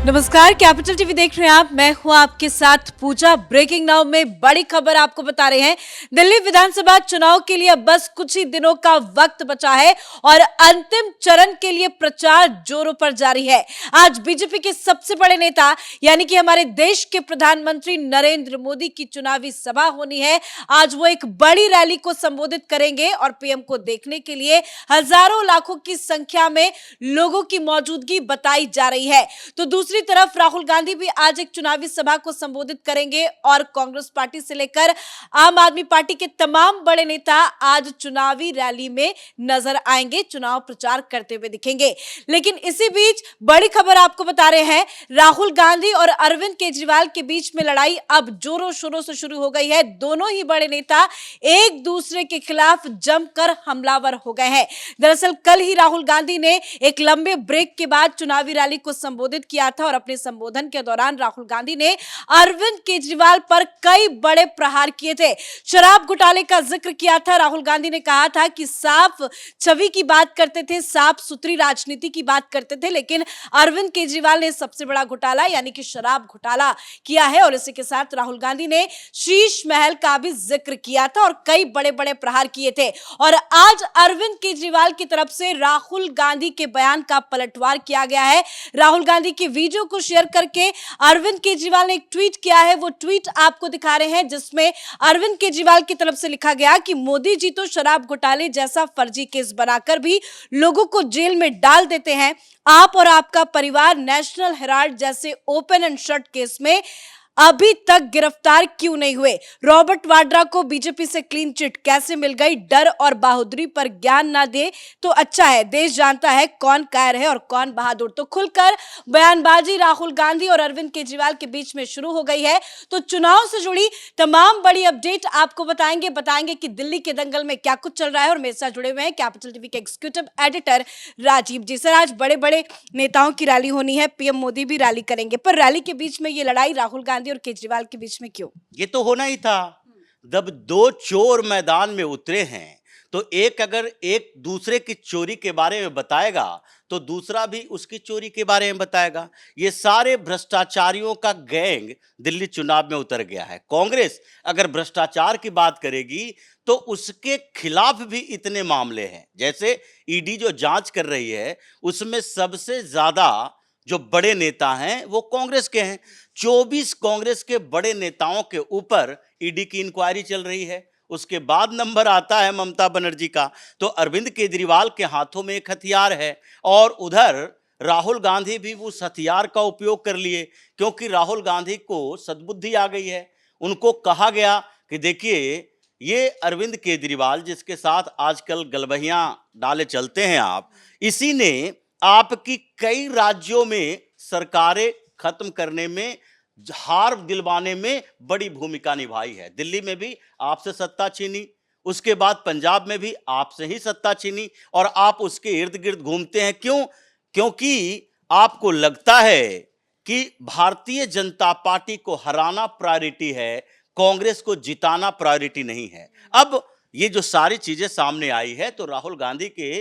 नमस्कार, capital TV देख रहे हैं आप। मैं हूं आपके साथ पूजा। ब्रेकिंग नाउ में बड़ी खबर आपको बता रहे हैं। दिल्ली विधानसभा चुनाव के लिए बस कुछ ही दिनों का वक्त बचा है और अंतिम चरण के लिए प्रचार जोरों पर जारी है। आज बीजेपी के सबसे बड़े नेता यानी कि हमारे देश के प्रधानमंत्री नरेंद्र मोदी की चुनावी सभा होनी है। आज वो एक बड़ी रैली को संबोधित करेंगे और पीएम को देखने के लिए हजारों लाखों की संख्या में लोगों की मौजूदगी बताई जा रही है। तो दूसरी तरफ राहुल गांधी भी आज एक चुनावी सभा को संबोधित करेंगे और कांग्रेस पार्टी से लेकर आम आदमी पार्टी के तमाम बड़े नेता आज चुनावी रैली में नजर आएंगे, चुनाव प्रचार करते हुए दिखेंगे। लेकिन इसी बीच बड़ी खबर आपको बता रहे हैं, राहुल गांधी और अरविंद केजरीवाल के बीच में लड़ाई अब जोरों शोरों से शुरू हो गई है। दोनों ही बड़े नेता एक दूसरे के खिलाफ जमकर हमलावर हो गए हैं। दरअसल कल ही राहुल गांधी ने एक लंबे ब्रेक के बाद चुनावी रैली को संबोधित किया था और अपने संबोधन के दौरान राहुल गांधी ने अरविंद केजरीवाल पर कई बड़े प्रहार किए थे। शराब घोटाले का जिक्र किया था। राहुल गांधी ने कहा था कि साफ छवि की बात करते थे, साफ सुथरी राजनीति की बात करते थे, लेकिन अरविंद केजरीवाल ने सबसे बड़ा घोटाला यानी कि शराब घोटाला किया है। और इसी के साथ राहुल गांधी ने शीश महल का भी जिक्र किया था और कई बड़े बड़े प्रहार किए थे। और आज अरविंद केजरीवाल की तरफ से राहुल गांधी के बयान का पलटवार किया गया है। राहुल गांधी की वीडियो को शेयर करके अरविंद केजरीवाल ने एक ट्वीट किया है। वो ट्वीट आपको दिखा रहे हैं जिसमें अरविंद केजरीवाल की तरफ से लिखा गया कि मोदी जी तो शराब घोटाले जैसा फर्जी केस बनाकर भी लोगों को जेल में डाल देते हैं। आप और आपका परिवार नेशनल हेराल्ड जैसे ओपन एंड शट केस में अभी तक गिरफ्तार क्यों नहीं हुए? रॉबर्ट वाड्रा को बीजेपी से क्लीन चिट कैसे मिल गई? डर और बहादुरी पर ज्ञान ना दे तो अच्छा है। देश जानता है कौन कायर है और कौन बहादुर। तो खुलकर बयानबाजी राहुल गांधी और अरविंद केजरीवाल के बीच में शुरू हो गई है। तो चुनाव से जुड़ी तमाम बड़ी अपडेट आपको बताएंगे कि दिल्ली के दंगल में क्या कुछ चल रहा है। और मेरे साथ जुड़े हुए हैं कैपिटल टीवी के एग्जीक्यूटिव एडिटर राजीव जी। सर, आज बड़े बड़े नेताओं की रैली होनी है, पीएम मोदी भी रैली करेंगे, पर रैली के बीच में ये लड़ाई राहुल गांधी और केजरीवाल के बीच में क्यों? ये तो होना ही था। जब दो चोर मैदान में उतरे हैं तो एक अगर एक दूसरे की चोरी के बारे में बताएगा तो दूसरा भी उसकी चोरी के बारे में बताएगा। ये सारे भ्रष्टाचारियों का गैंग दिल्ली चुनाव में उतर गया है। कांग्रेस अगर भ्रष्टाचार की बात करेगी तो उसके खिलाफ भी इतने मामले हैं। जैसे ईडी जो जांच कर रही है उसमें सबसे ज्यादा जो बड़े नेता हैं वो कांग्रेस के हैं। 24 कांग्रेस के बड़े नेताओं के ऊपर ईडी की इंक्वायरी चल रही है। उसके बाद नंबर आता है ममता बनर्जी का। तो अरविंद केजरीवाल के हाथों में एक हथियार है और उधर राहुल गांधी भी उस हथियार का उपयोग कर लिए, क्योंकि राहुल गांधी को सद्बुद्धि आ गई है। उनको कहा गया कि देखिए, ये अरविंद केजरीवाल जिसके साथ आजकल गलबहियां डाले चलते हैं आप, इसी ने आपकी कई राज्यों में सरकारें खत्म करने में, हार दिलवाने में बड़ी भूमिका निभाई है। दिल्ली में भी आपसे सत्ता छीनी, उसके बाद पंजाब में भी आपसे ही सत्ता छीनी और आप उसके इर्द गिर्द घूमते हैं। क्यों? क्योंकि आपको लगता है कि भारतीय जनता पार्टी को हराना प्रायोरिटी है, कांग्रेस को जिताना प्रायोरिटी नहीं है। अब ये जो सारी चीजें सामने आई है तो राहुल गांधी के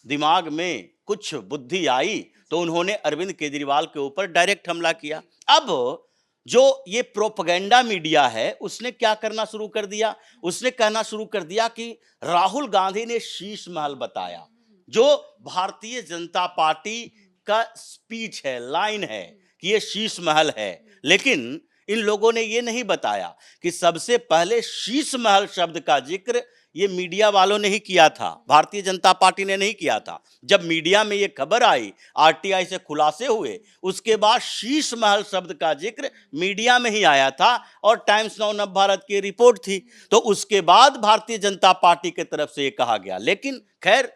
दिमाग में कुछ बुद्धि आई तो उन्होंने अरविंद केजरीवाल के ऊपर डायरेक्ट हमला किया। अब जो ये प्रोपेगेंडा मीडिया है उसने क्या करना शुरू कर दिया? उसने कहना शुरू कर दिया कि राहुल गांधी ने शीश महल बताया, जो भारतीय जनता पार्टी का स्पीच है, लाइन है कि ये शीश महल है। लेकिन इन लोगों ने ये नहीं बताया कि सबसे पहले शीश महल शब्द का जिक्र ये मीडिया वालों ने ही किया था, भारतीय जनता पार्टी ने नहीं किया था। जब मीडिया में ये खबर आई, आरटीआई से खुलासे हुए, उसके बाद शीश महल शब्द का जिक्र मीडिया में ही आया था और टाइम्स नाउ नव भारत की रिपोर्ट थी। तो उसके बाद भारतीय जनता पार्टी की तरफ से ये कहा गया। लेकिन खैर,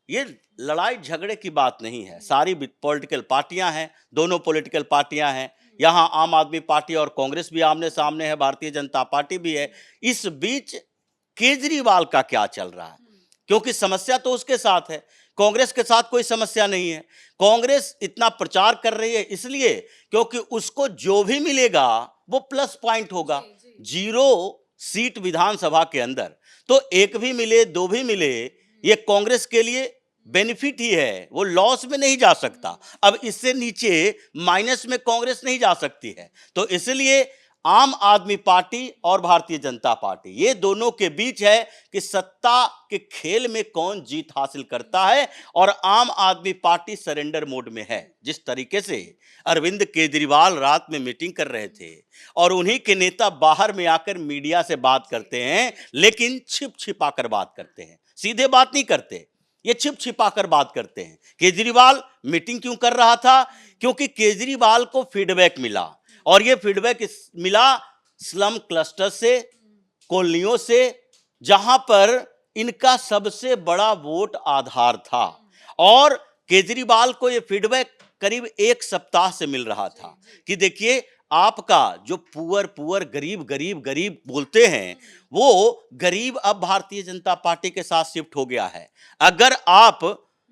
ये लड़ाई झगड़े की बात नहीं है। सारी पॉलिटिकल पार्टियां हैं, दोनों पॉलिटिकल पार्टियां हैं। यहां आम आदमी पार्टी और कांग्रेस भी आमने सामने है, भारतीय जनता पार्टी भी है। इस बीच केजरीवाल का क्या चल रहा है? क्योंकि समस्या तो उसके साथ है, कांग्रेस के साथ कोई समस्या नहीं है। कांग्रेस इतना प्रचार कर रही है इसलिए क्योंकि उसको जो भी मिलेगा वो प्लस पॉइंट होगा। 0 सीट विधानसभा के अंदर, तो एक भी मिले, दो भी मिले, ये कांग्रेस के लिए बेनिफिट ही है, वो लॉस में नहीं जा सकता। अब इससे नीचे माइनस में कांग्रेस नहीं जा सकती है। तो इसलिए आम आदमी पार्टी और भारतीय जनता पार्टी, ये दोनों के बीच है कि सत्ता के खेल में कौन जीत हासिल करता है, और आम आदमी पार्टी सरेंडर मोड में है। जिस तरीके से अरविंद केजरीवाल रात में मीटिंग कर रहे थे और उन्हीं के नेता बाहर में आकर मीडिया से बात करते हैं, लेकिन छिप छिपा कर बात करते हैं, सीधे बात नहीं करते, ये छिप छिपा कर बात करते हैं। केजरीवाल मीटिंग क्यों कर रहा था? क्योंकि केजरीवाल को फीडबैक मिला, और ये फीडबैक मिला स्लम क्लस्टर से, कॉलोनियों से, जहां पर इनका सबसे बड़ा वोट आधार था। और केजरीवाल को ये फीडबैक करीब एक सप्ताह से मिल रहा था कि देखिए, आपका जो पुअर गरीब गरीब गरीब बोलते हैं, वो गरीब अब भारतीय जनता पार्टी के साथ शिफ्ट हो गया है। अगर आप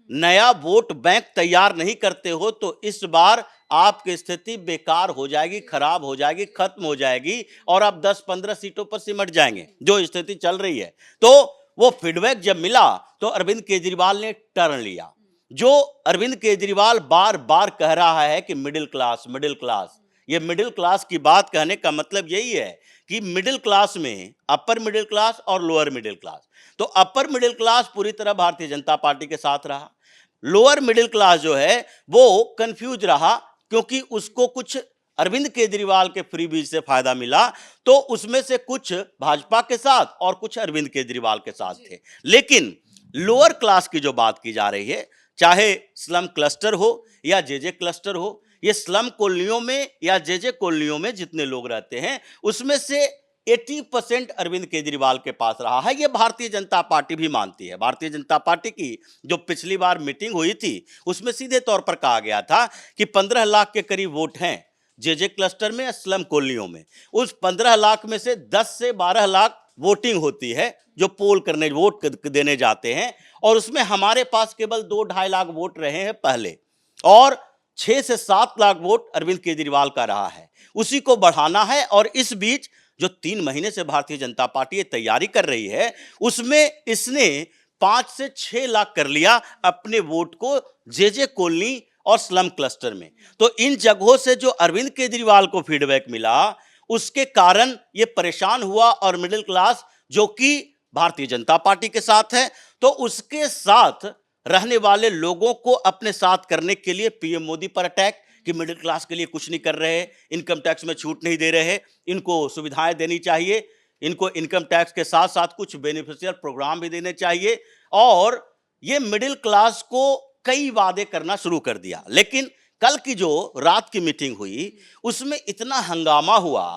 नया वोट बैंक तैयार नहीं करते हो तो इस बार आपकी स्थिति बेकार हो जाएगी, खराब हो जाएगी, खत्म हो जाएगी, और आप 10-15 सीटों पर सिमट जाएंगे, जो स्थिति चल रही है। तो वो फीडबैक जब मिला तो अरविंद केजरीवाल ने टर्न लिया। जो अरविंद केजरीवाल बार बार कह रहा है कि मिडिल क्लास, ये मिडिल क्लास की बात कहने का मतलब यही है कि मिडिल क्लास में अपर मिडिल क्लास और लोअर मिडिल क्लास। तो अपर मिडिल क्लास पूरी तरह भारतीय जनता पार्टी के साथ रहा, लोअर मिडिल क्लास जो है वो कंफ्यूज रहा, क्योंकि उसको कुछ अरविंद केजरीवाल के फ्रीबीज से फायदा मिला, तो उसमें से कुछ भाजपा के साथ और कुछ अरविंद केजरीवाल के साथ थे। लेकिन लोअर क्लास की जो बात की जा रही है, चाहे स्लम क्लस्टर हो या जेजे क्लस्टर हो, ये स्लम कॉलोनियों में या जेजे कॉलोनियों में जितने लोग रहते हैं, उसमें से 80% अरविंद केजरीवाल के पास रहा है। ये भारतीय जनता पार्टी भी मानती है। भारतीय जनता पार्टी की जो पिछली बार मीटिंग हुई थी, उसमें सीधे तौर पर कहा गया था कि 15 लाख के करीब वोट हैं जेजे क्लस्टर में या स्लम कॉलोनियों में। उस 15 लाख में से 10 से 12 लाख वोटिंग होती है, जो पोल करने, वोट देने जाते हैं, और उसमें हमारे पास केवल 2-2.5 लाख वोट रहे हैं पहले, और 6 से 7 लाख वोट अरविंद केजरीवाल का रहा है। उसी को बढ़ाना है, और इस बीच जो 3 महीने से भारतीय जनता पार्टी ये तैयारी कर रही है, उसमें इसने 5 से 6 लाख कर लिया अपने वोट को जेजे कॉलोनी और स्लम क्लस्टर में। तो इन जगहों से जो अरविंद केजरीवाल को फीडबैक मिला, उसके कारण ये परेशान हुआ, और मिडिल क्लास जो कि भारतीय जनता पार्टी के साथ है, तो उसके साथ रहने वाले लोगों को अपने साथ करने के लिए पीएम मोदी पर अटैक कि मिडिल क्लास के लिए कुछ नहीं कर रहे, इनकम टैक्स में छूट नहीं दे रहे, इनको सुविधाएं देनी चाहिए, इनको इनकम टैक्स के साथ साथ कुछ बेनिफिशियल प्रोग्राम भी देने चाहिए, और ये मिडिल क्लास को कई वादे करना शुरू कर दिया। लेकिन कल की जो रात की मीटिंग हुई, उसमें इतना हंगामा हुआ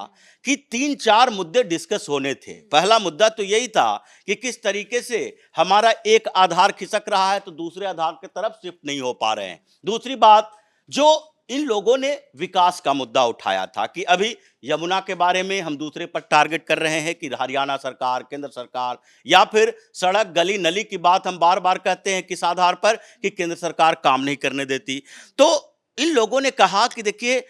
कि 3-4 मुद्दे डिस्कस होने थे। पहला मुद्दा तो यही था कि किस तरीके से हमारा एक आधार खिसक रहा है तो दूसरे आधार की तरफ शिफ्ट नहीं हो पा रहे हैं। दूसरी बात, जो इन लोगों ने विकास का मुद्दा उठाया था कि अभी यमुना के बारे में हम दूसरे पर टारगेट कर रहे हैं कि हरियाणा सरकार, केंद्र सरकार, या फिर सड़क गली नली की बात हम बार बार कहते हैं किस आधार पर कि केंद्र सरकार काम नहीं करने देती। तो इन लोगों ने कहा कि देखिए,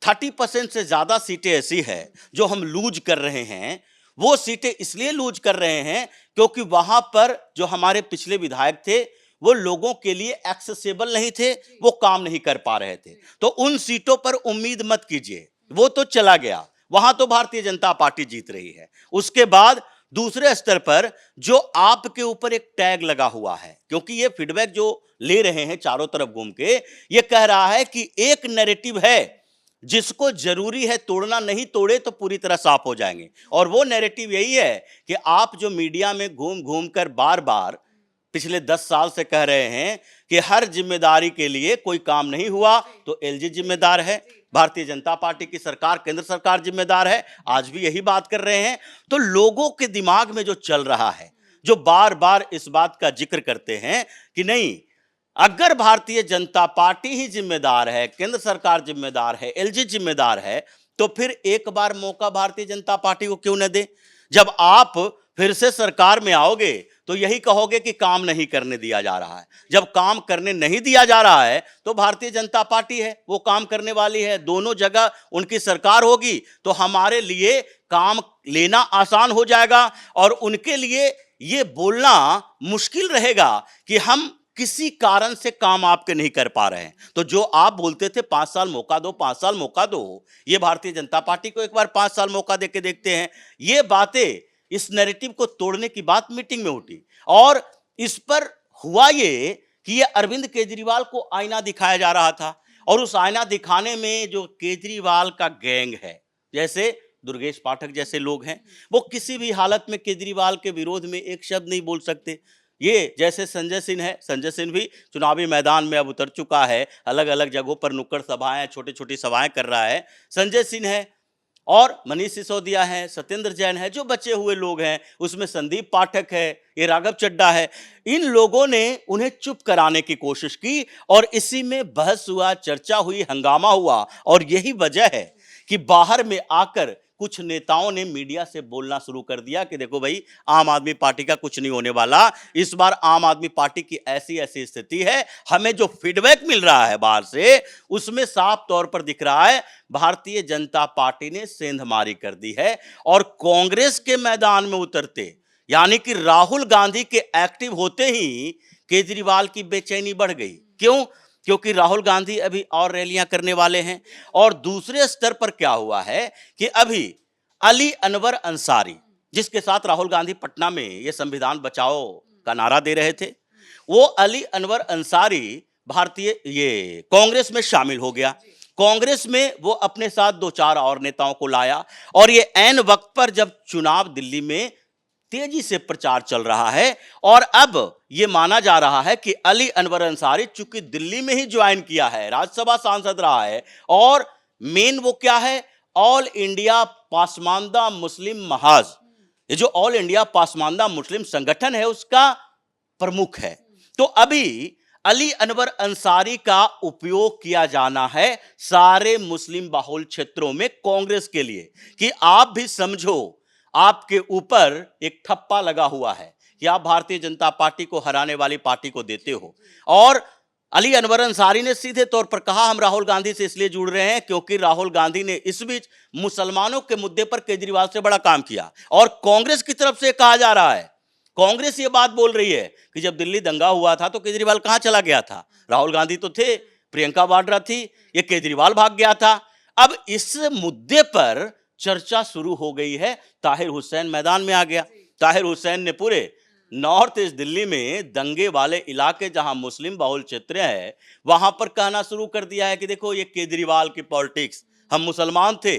30% से ज्यादा सीटें ऐसी है जो हम लूज कर रहे हैं। वो सीटें इसलिए लूज कर रहे हैं क्योंकि वहां पर जो हमारे पिछले विधायक थे, वो लोगों के लिए एक्सेसिबल नहीं थे, वो काम नहीं कर पा रहे थे। तो उन सीटों पर उम्मीद मत कीजिए, वो तो चला गया, वहां तो भारतीय जनता पार्टी जीत रही है। उसके बाद दूसरे स्तर पर जो आपके ऊपर एक टैग लगा हुआ है, क्योंकि ये फीडबैक जो ले रहे हैं चारों तरफ घूम के, ये कह रहा है कि एक नैरेटिव है जिसको जरूरी है तोड़ना, नहीं तोड़े तो पूरी तरह साफ हो जाएंगे। और वो नैरेटिव यही है कि आप जो मीडिया में घूम घूम कर बार बार पिछले 10 साल से कह रहे हैं कि हर जिम्मेदारी के लिए कोई काम नहीं हुआ तो एलजी जिम्मेदार है, भारतीय जनता पार्टी की सरकार, केंद्र सरकार जिम्मेदार है, आज भी यही बात कर रहे हैं। तो लोगों के दिमाग में जो चल रहा है, जो बार बार इस बात का जिक्र करते हैं कि नहीं, अगर भारतीय जनता पार्टी ही जिम्मेदार है, केंद्र सरकार जिम्मेदार है, एलजी जिम्मेदार है, तो फिर एक बार मौका भारतीय जनता पार्टी को क्यों न दे। जब आप फिर से सरकार में आओगे तो यही कहोगे कि काम नहीं करने दिया जा रहा है। जब काम करने नहीं दिया जा रहा है तो भारतीय जनता पार्टी है, वो काम करने वाली है, दोनों जगह उनकी सरकार होगी, तो हमारे लिए काम लेना आसान हो जाएगा और उनके लिए ये बोलना मुश्किल रहेगा कि हम किसी कारण से काम आपके नहीं कर पा रहे हैं। तो जो आप बोलते थे 5 साल मौका दो, 5 साल मौका दो, ये भारतीय जनता पार्टी को एक बार 5 साल मौका देके देखते हैं। ये बातें, इस नैरेटिव को तोड़ने की बात मीटिंग में उठी और इस पर हुआ ये कि ये अरविंद केजरीवाल को आईना दिखाया जा रहा था और उस आईना दिखाने में जो केजरीवाल का गैंग है, जैसे दुर्गेश पाठक जैसे लोग हैं, वो किसी भी हालत में केजरीवाल के विरोध में एक शब्द नहीं बोल सकते। ये जैसे संजय सिंह है, संजय सिंह भी चुनावी मैदान में अब उतर चुका है, अलग अलग जगहों पर नुक्कड़ सभाएं, छोटी छोटी सभाएं कर रहा है। संजय सिंह है और मनीष सिसोदिया है, सत्येंद्र जैन है, जो बचे हुए लोग हैं, उसमें संदीप पाठक है, ये राघव चड्ढा है। इन लोगों ने उन्हें चुप कराने की कोशिश की और इसी में बहस हुआ, चर्चा हुई, हंगामा हुआ और यही वजह है कि बाहर में आकर कुछ नेताओं ने मीडिया से बोलना शुरू कर दिया कि देखो भाई, आम आदमी पार्टी का कुछ नहीं होने वाला। इस बार आम आदमी पार्टी की ऐसी ऐसी स्थिति है, हमें जो फीडबैक मिल रहा है बाहर से, उसमें साफ तौर पर दिख रहा है भारतीय जनता पार्टी ने सेंधमारी कर दी है और कांग्रेस के मैदान में उतरते, यानी कि राहुल गांधी के एक्टिव होते ही केजरीवाल की बेचैनी बढ़ गई। क्यों? क्योंकि राहुल गांधी अभी और रैलियां करने वाले हैं। और दूसरे स्तर पर क्या हुआ है कि अभी अली अनवर अंसारी, जिसके साथ राहुल गांधी पटना में ये संविधान बचाओ का नारा दे रहे थे, वो अली अनवर अंसारी भारतीय ये कांग्रेस में शामिल हो गया। कांग्रेस में वो अपने साथ 2-4 और नेताओं को लाया और ये ऐन वक्त पर जब चुनाव दिल्ली में तेजी से प्रचार चल रहा है और अब यह माना जा रहा है कि अली अनवर अंसारी चूंकि दिल्ली में ही ज्वाइन किया है, राज्यसभा सांसद रहा है और मेन वो क्या है, ऑल इंडिया पासमानदा मुस्लिम महाज, ये जो ऑल इंडिया पासमानदा मुस्लिम संगठन है उसका प्रमुख है। तो अभी अली अनवर अंसारी का उपयोग किया जाना है सारे मुस्लिम बाहुल क्षेत्रों में कांग्रेस के लिए कि आप भी समझो, आपके ऊपर एक ठप्पा लगा हुआ है कि आप भारतीय जनता पार्टी को हराने वाली पार्टी को देते हो। और अली अनवर अंसारी ने सीधे तौर पर कहा, हम राहुल गांधी से इसलिए जुड़ रहे हैं क्योंकि राहुल गांधी ने इस बीच मुसलमानों के मुद्दे पर केजरीवाल से बड़ा काम किया। और कांग्रेस की तरफ से कहा जा रहा है, कांग्रेस ये बात बोल रही है कि जब दिल्ली दंगा हुआ था तो केजरीवाल कहां चला गया था? राहुल गांधी तो थे, प्रियंका वाड्रा थी, ये केजरीवाल भाग गया था। अब इस मुद्दे पर चर्चा शुरू हो गई है। ताहिर हुसैन मैदान में आ गया। ताहिर हुसैन ने पूरे नॉर्थ ईस्ट दिल्ली में दंगे वाले इलाके जहां मुस्लिम बहुल क्षेत्र है, वहां पर कहना शुरू कर दिया है कि देखो ये केजरीवाल की पॉलिटिक्स, हम मुसलमान थे,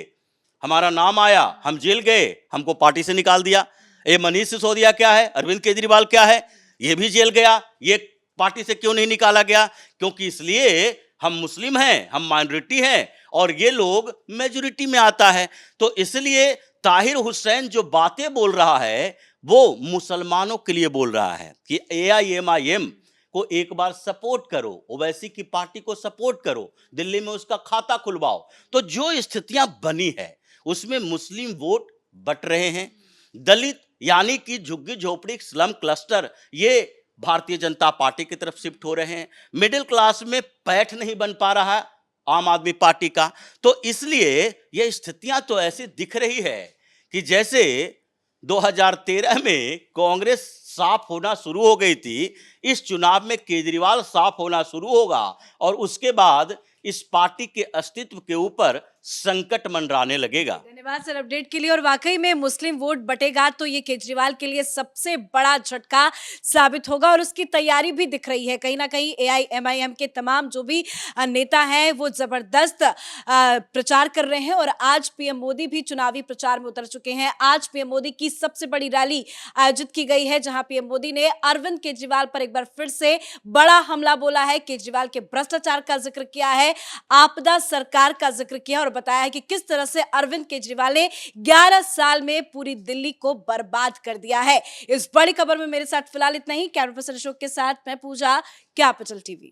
हमारा नाम आया, हम जेल गए, हमको पार्टी से निकाल दिया। ये मनीष सिसोदिया क्या है, अरविंद केजरीवाल क्या है, ये भी जेल गया, ये पार्टी से क्यों नहीं निकाला गया? क्योंकि इसलिए हम मुस्लिम हैं, हम माइनॉरिटी हैं और ये लोग मेजॉरिटी में आता है। तो इसलिए ताहिर हुसैन जो बातें बोल रहा है वो मुसलमानों के लिए बोल रहा है कि AIMIM को एक बार सपोर्ट करो, ओवैसी की पार्टी को सपोर्ट करो, दिल्ली में उसका खाता खुलवाओ। तो जो स्थितियां बनी है उसमें मुस्लिम वोट बट रहे हैं, दलित यानी कि झुग्गी झोपड़ी स्लम क्लस्टर ये भारतीय जनता पार्टी की तरफ शिफ्ट हो रहे हैं, मिडिल क्लास में पैठ नहीं बन पा रहा आम आदमी पार्टी का। तो इसलिए ये स्थितियां तो ऐसी दिख रही है कि जैसे 2013 में कांग्रेस साफ होना शुरू हो गई थी, इस चुनाव में केजरीवाल साफ होना शुरू होगा और उसके बाद इस पार्टी के अस्तित्व के ऊपर संकट मंडराने लगेगा। धन्यवाद सर अपडेट के लिए। और वाकई में मुस्लिम वोट बटेगा तो ये केजरीवाल के लिए सबसे बड़ा झटका साबित होगा और उसकी तैयारी भी दिख रही है। कहीं ना कहीं AIMIM के तमाम जो भी नेता हैं वो जबरदस्त प्रचार कर रहे हैं और आज PM मोदी भी चुनावी प्रचार में उतर चुके हैं। आज PM मोदी की सबसे बड़ी रैली आयोजित की गई है जहां PM मोदी ने अरविंद केजरीवाल पर एक बार फिर से बड़ा हमला बोला है, केजरीवाल के भ्रष्टाचार का जिक्र किया है, आपदा सरकार का जिक्र किया और बताया है कि किस तरह से अरविंद केजरीवाल ने 11 साल में पूरी दिल्ली को बर्बाद कर दिया है। इस बड़ी खबर में मेरे साथ फिलहाल इतना ही। कैमरा पर्सन अशोक के साथ मैं पूजा, कैपिटल TV।